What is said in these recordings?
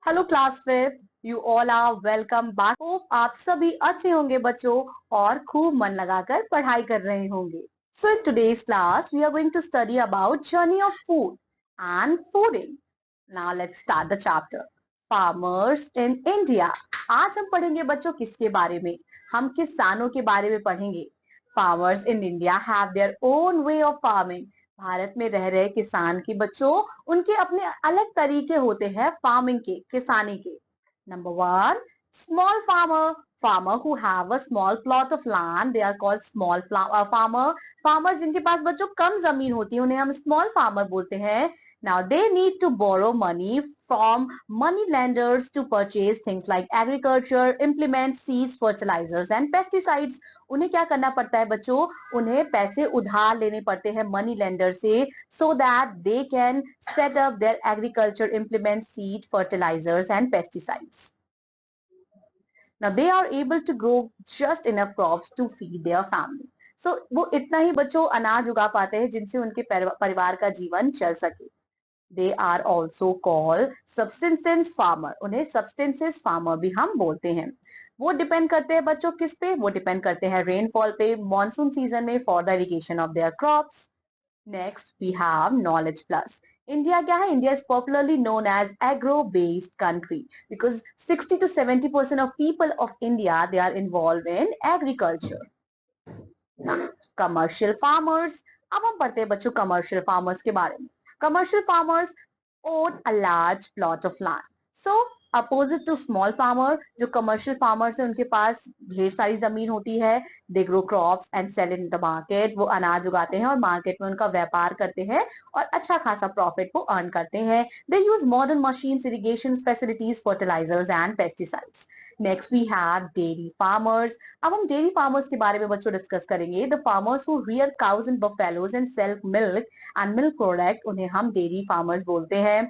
Hello class fifth, you all are welcome back. Hope आप सभी अच्छे होंगे बच्चों और खूब मन लगाकर पढ़ाई कर रहे होंगे। So in today's class we are going to study about journey of food and fooding. Now let's start the chapter farmers in India. आज हम पढ़ेंगे बच्चों किसके बारे में? हम किसानों के बारे में पढ़ेंगे। Farmers in India have their own way of farming. Bharat में रह रहे किसान की बच्चों, उनके अपने अलग तरीके होते हैं फार्मिंग के, किसानी के। Number one, small farmer. Farmer who have a small plot of land, they are called small farmer. Farmer जिनके पास बच्चों कम जमीन होती है उन्हें हम स्मॉल फार्मर बोलते हैं। Now they need to borrow money from money lenders to purchase things like agriculture implements, seeds, fertilizers and pesticides. उन्हें क्या करना पड़ता है बच्चों? उन्हें पैसे उधार लेने पड़ते हैं मनी लेंडर से, so that they can set up their agriculture implements, seed, fertilizers and pesticides. Now they are able to grow just enough crops to feed their family. So वो इतना ही बच्चों अनाज उगा पाते हैं जिनसे उनके परिवार का जीवन चल सके। They are also called subsistence farmer. उन्हें subsistence farmer भी हम बोलते हैं। वो डिपेंड करते हैं बच्चों किस पे? वो डिपेंड करते हैं रेनफॉल पे, मॉनसून सीजन में for the irrigation of their crops. Next we have knowledge plus. India क्या है? India is popularly known as agro based country because 60 to 70% of people of India they are involved in agriculture. Commercial farmers. अब हम पढ़ते हैं बच्चों commercial farmers के बारे में। Commercial farmers own a large plot of land. So opposite to small farmer, जो commercial farmers है उनके पास ढेर सारी जमीन होती है। They grow crops and sell in the market. वो अनाज उगाते हैं और मार्केट में उनका व्यापार करते हैं और अच्छा खासा प्रॉफिट वो अर्न करते हैं। They use modern machines, irrigation facilities, fertilizers and pesticides. Next we have dairy farmers. अब हम डेयरी फार्मर्स के बारे में बच्चों डिस्कस करेंगे। The farmers who rear cows and buffaloes and sell milk and milk product, उन्हें हम डेयरी फार्मर्स बोलते हैं।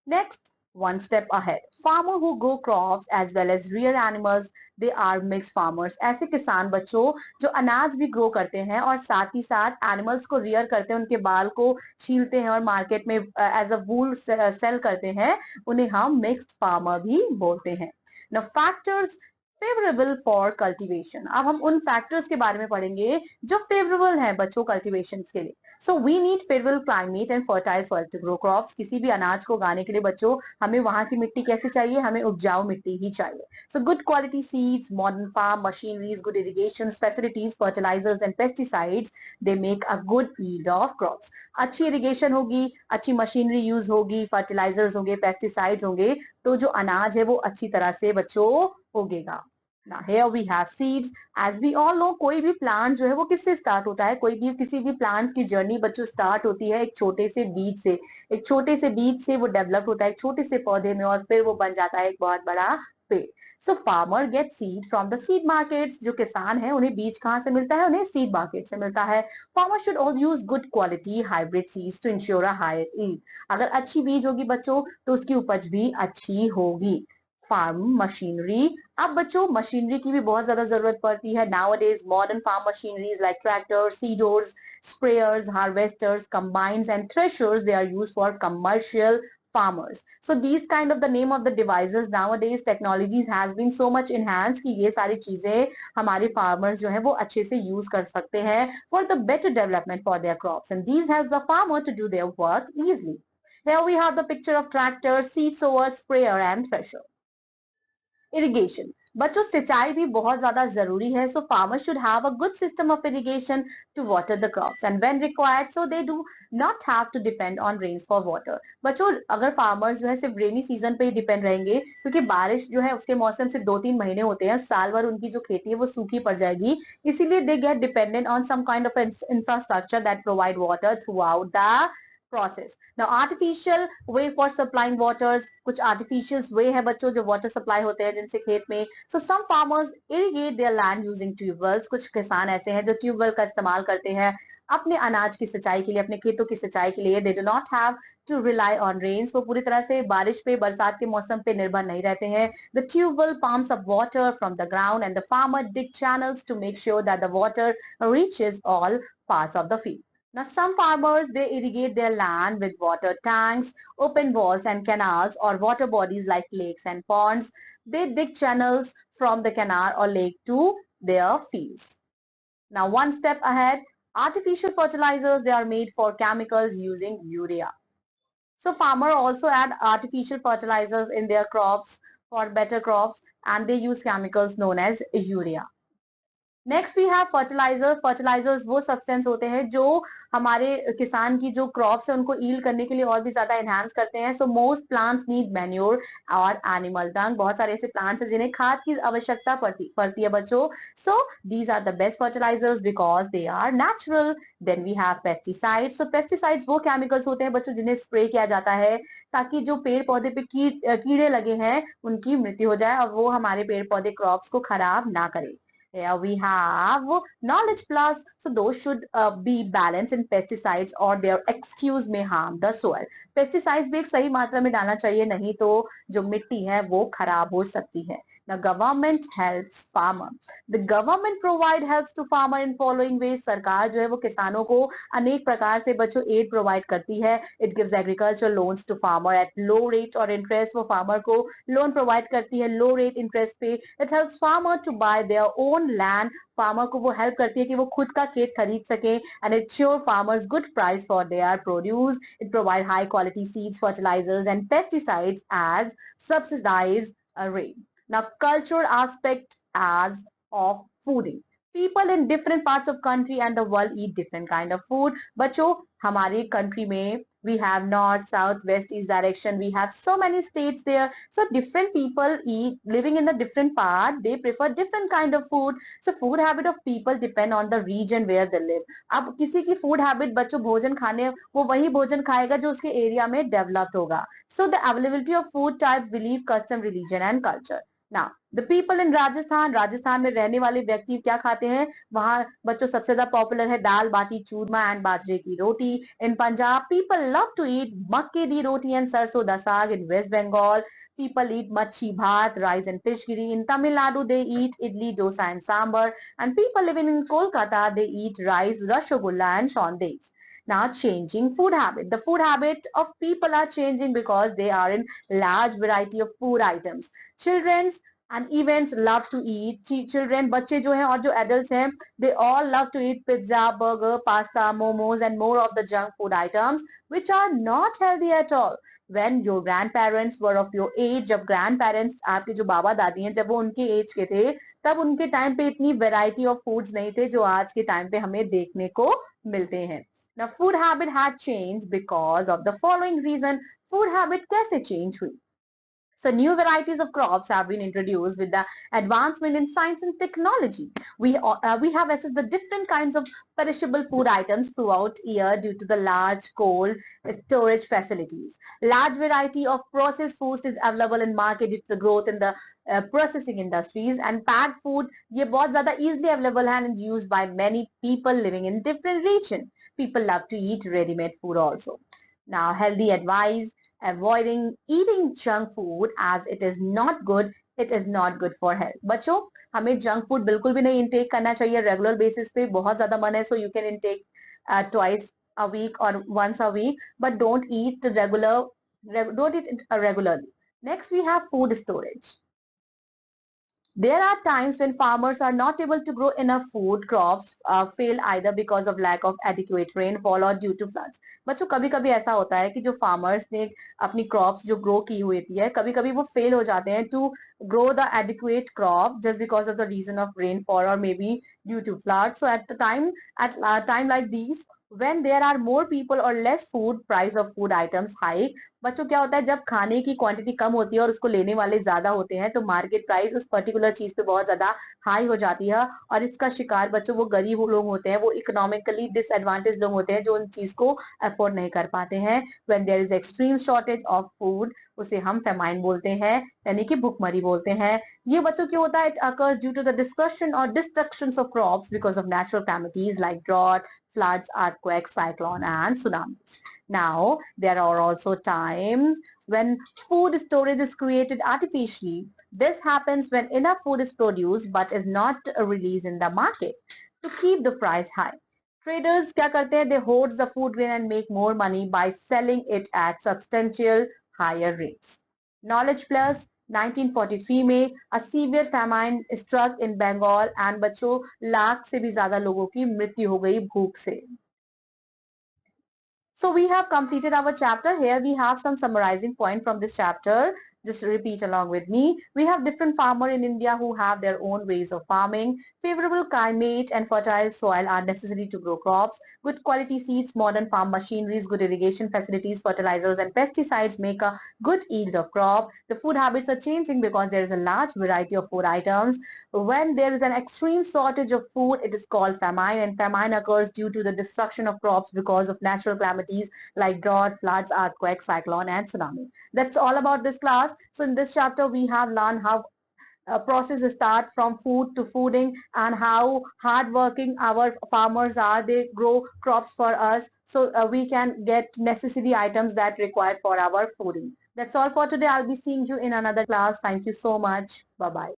Next, one step ahead, farmer who grow crops as well as rear animals, they are mixed farmers. ऐसे किसान बच्चों जो अनाज भी ग्रो करते हैं और साथ ही साथ एनिमल्स को रियर करते हैं, उनके बाल को छीलते हैं और मार्केट में एज अ वूल सेल करते हैं, उन्हें हम मिक्स्ड फार्मर भी बोलते हैं। Now factors favourable for cultivation. अब हम उन फैक्टर्स के बारे में पढ़ेंगे जो फेवरेबल हैं बच्चों कल्टीवेशन के लिए। So we need favourable climate and fertile soil to grow crops. किसी भी अनाज को उगाने के लिए बच्चों हमें वहां की मिट्टी कैसे चाहिए? हमें उपजाऊ मिट्टी ही चाहिए। So good quality seeds, modern farm machineries, good irrigation facilities, fertilisers and pesticides, they make a good yield of crops. अच्छी इरिगेशन होगी, अच्छी मशीनरी यूज होगी, फर्टिलाइजर्स होंगे, पेस्टिसाइड्स होंगे, तो जो अनाज है वो अच्छी तरह से बच्चों उगेगा। Now here we have seeds. As we all know, कोई भी प्लांट जो है वो किससे स्टार्ट होता है? कोई भी किसी भी प्लांट की जर्नी बच्चों स्टार्ट होती है एक छोटे से बीज से। एक छोटे से बीज से वो डेवलप होता है एक छोटे से पौधे में और फिर वो बन जाता है एक बहुत बड़ा पेड़। So farmer get seed from the seed markets. जो किसान है उन्हें बीज कहाँ से मिलता है? उन्हें सीड मार्केट से मिलता है। Farmer should all use good quality hybrid seeds to ensure a higher yield. अगर अच्छी बीज होगी बच्चों तो उसकी उपज भी अच्छी होगी। Farm machinery. अब बच्चों मशीनरी की भी बहुत ज्यादा जरूरत पड़ती है। Nowadays modern farm machineries like tractors, seeders, sprayers, harvesters, combines and threshers, they are used for commercial farmers. So these kind of the name of the devices, nowadays technologies has been so much enhanced कि ये सारी चीजें हमारे farmers जो है वो अच्छे से use कर सकते हैं for the better development for their crops, and these help the farmer to do their work easily. Here we have the picture of tractor, seed sower, sprayer and thresher. Irrigation. बच्चों सिंचाई भी बहुत ज्यादा जरूरी है। So farmers should have a good system of irrigation to water the crops and when required so they do not have to depend on rains for water. बच्चों अगर farmers जो है सिर्फ रेनी सीजन पे ही डिपेंड रहेंगे, क्योंकि बारिश जो है उसके मौसम से 2-3 महीने होते हैं, साल भर उनकी जो खेती है वो सूखी पड़ जाएगी। इसीलिए they get dependent on some kind of infrastructure that provide water throughout the process. Now artificial way for supplying waters, कुछ artificial way है बच्चों जो water supply होते हैं जिनसे खेत में। So some farmers irrigate their land using tubewells. कुछ किसान ऐसे हैं जो ट्यूबवेल का इस्तेमाल करते हैं अपने अनाज की सिंचाई के लिए, अपने खेतों की सिंचाई के लिए। They do not have to rely on rains. वो पूरी तरह से बारिश पे, बरसात के मौसम पे निर्भर नहीं रहते हैं। The tubewell pumps up water from the ground and the farmer dig channels to make sure that the water reaches all parts of the field. Now, some farmers they irrigate their land with water tanks, open walls and canals, or water bodies like lakes and ponds. They dig channels from the canal or lake to their fields. Now, one step ahead, artificial fertilizers they are made for chemicals using urea. So, farmer also add artificial fertilizers in their crops for better crops, and they use chemicals known as urea. Next we have fertiliser fertilisers वो substance होते हैं जो हमारे किसान की जो crops है उनको ईल्ड करने के लिए और भी ज्यादा एनहांस करते हैं so most plants need manure और एनिमल डंग बहुत सारे ऐसे प्लांट्स हैं जिन्हें खाद की आवश्यकता पड़ती है बच्चों so these are the best fertilisers because they are natural then we have pesticides so pesticides वो केमिकल्स होते हैं बच्चों जिन्हें स्प्रे किया जाता है ताकि जो पेड़ पौधे पे कीड़े लगे हैं उनकी मृत्यु हो जाए और वो हमारे पेड़ पौधे क्रॉप्स को खराब ना करें. Here we have knowledge plus. So those should be balanced in pesticides or their excuse may harm the soil. Pesticides भी एक सही मात्रा में डालना चाहिए नहीं तो जो मिट्टी है वो खराब हो सकती है. Now government helps farmer. The government provide helps to farmer in following ways. सरकार जो है वो किसानों को अनेक प्रकार से बच्चों एड प्रोवाइड करती है. It gives agriculture loans to farmer at low rate or interest. वो farmer को लोन प्रोवाइड करती है low rate interest पे. It helps farmer to buy their own land. Farmer को वो हेल्प करती है कि वो खुद का खेत खरीद सके and it sure farmers good price for their produce. It provide high quality seeds, fertilizers and pesticides as subsidized rate. Now cultural aspect as of fooding. People in different parts of country and the world eat different kind of food. बच्चों हमारे country में we have north, south, west, east direction. We have so many states there. So different people eat living in a different part. They prefer different kind of food. So food habit of people depend on the region where they live. अब किसी की food habit बच्चों भोजन खाने वो वही भोजन खाएगा जो उसके एरिया में डेवलप्ड होगा. So the availability of food types, belief, custom, religion and culture. Now the people in Rajasthan Rajasthan में रहने वाले व्यक्ति क्या खाते हैं वहां बच्चों सबसे ज्यादा पॉपुलर है दाल बाटी चूरमा एंड बाजरे की roti in Punjab people love to eat मक्के दी रोटी एंड सरसों दा saag in West Bengal people eat मच्छी भात rice and fish curry in Tamil Nadu they eat idli dosa and sambar and people living in Kolkata they eat rice rasgulla and sondej. Now changing food habit the food habit of people are changing because they are in large variety of food items children's and events love to eat children बच्चे जो हैं और जो adults हैं they all love to eat pizza burger pasta momos and more of the junk food items which are not healthy at all when your grandparents were of your age जब grandparents आपके जो बाबा दादी हैं जब वो उनके as के थे तब उनके टाइम पे इतनी वैरायटी ऑफ फूड्स नहीं थे जो आज के टाइम पे हमें देखने को मिलते हैं now food habit had changed because of the following reason food habit कैसे change हुई so new varieties of crops have been introduced with the advancement in science and technology. We have assessed the different kinds of perishable food items throughout year due to the large cold storage facilities. Large variety of processed foods is available in market due to the growth in the processing industries and packed food ये बहुत ज़्यादा easily available and used by many people living in different region. People love to eat ready-made food also. Now healthy advice avoiding eating junk food as it is not good it is not good for health बच्चों हमें junk food बिल्कुल भी नहीं intake करना चाहिए regular basis पे बहुत ज्यादा मन है so you can intake twice a week or once a week but don't eat it regularly next we have food storage there are times when farmers are not able to grow enough food crops fail either because of lack of adequate rainfall or due to floods बच्चों कभी कभी ऐसा होता है कि जो farmers ने अपनी crops जो grow की हुई थी है कभी कभी वो fail हो जाते हैं to grow the adequate crop just because of the reason of rainfall or maybe due to flood so at the time like these when there are more people or less food price of food items high बच्चों क्या होता है जब खाने की quantity कम होती है और उसको लेने वाले ज्यादा होते हैं तो मार्केट प्राइस उस पर्टिकुलर चीज पे बहुत ज्यादा हाई हो जाती है और इसका शिकार बच्चों वो गरीब लोग होते हैं वो इकोनॉमिकली डिसएडवांटेज लोग होते हैं जो उन चीज को अफोर्ड नहीं कर पाते हैं when there is extreme shortage of food उसे हम फेमाइन बोलते हैं यानी कि भुखमरी बोलते हैं ये बच्चों क्यों होता है it occurs due to the discussion or destruction of crops because of natural calamities like drought floods earthquakes cyclone and tsunamis now there are also times when food storage is created artificially this happens when enough food is produced but is not released in the market to keep the price high Traders क्या करते हैं? They hoard the food grain and make more money by selling it at substantial higher rates. Knowledge Plus 1943 में a severe famine struck in Bengal and बच्चों लाख से भी ज्यादा लोगों की मृत्यु हो गई भूख से. So we have completed our chapter. Here we have some summarizing point from this chapter. Just repeat along with me. We have different farmers in India who have their own ways of farming. Favorable climate and fertile soil are necessary to grow crops. Good quality seeds, modern farm machineries, good irrigation facilities, fertilizers and pesticides make a good yield of crop. The food habits are changing because there is a large variety of food items. When there is an extreme shortage of food, it is called famine, and famine occurs due to the destruction of crops because of natural calamities like drought, floods, earthquakes, cyclone, and tsunami. That's all about this class. So in this chapter, we have learned how a process start from food to fooding and how hardworking our farmers are. They grow crops for us so we can get necessary items that required for our fooding. That's all for today. I'll be seeing you in another class. Thank you so much. Bye bye.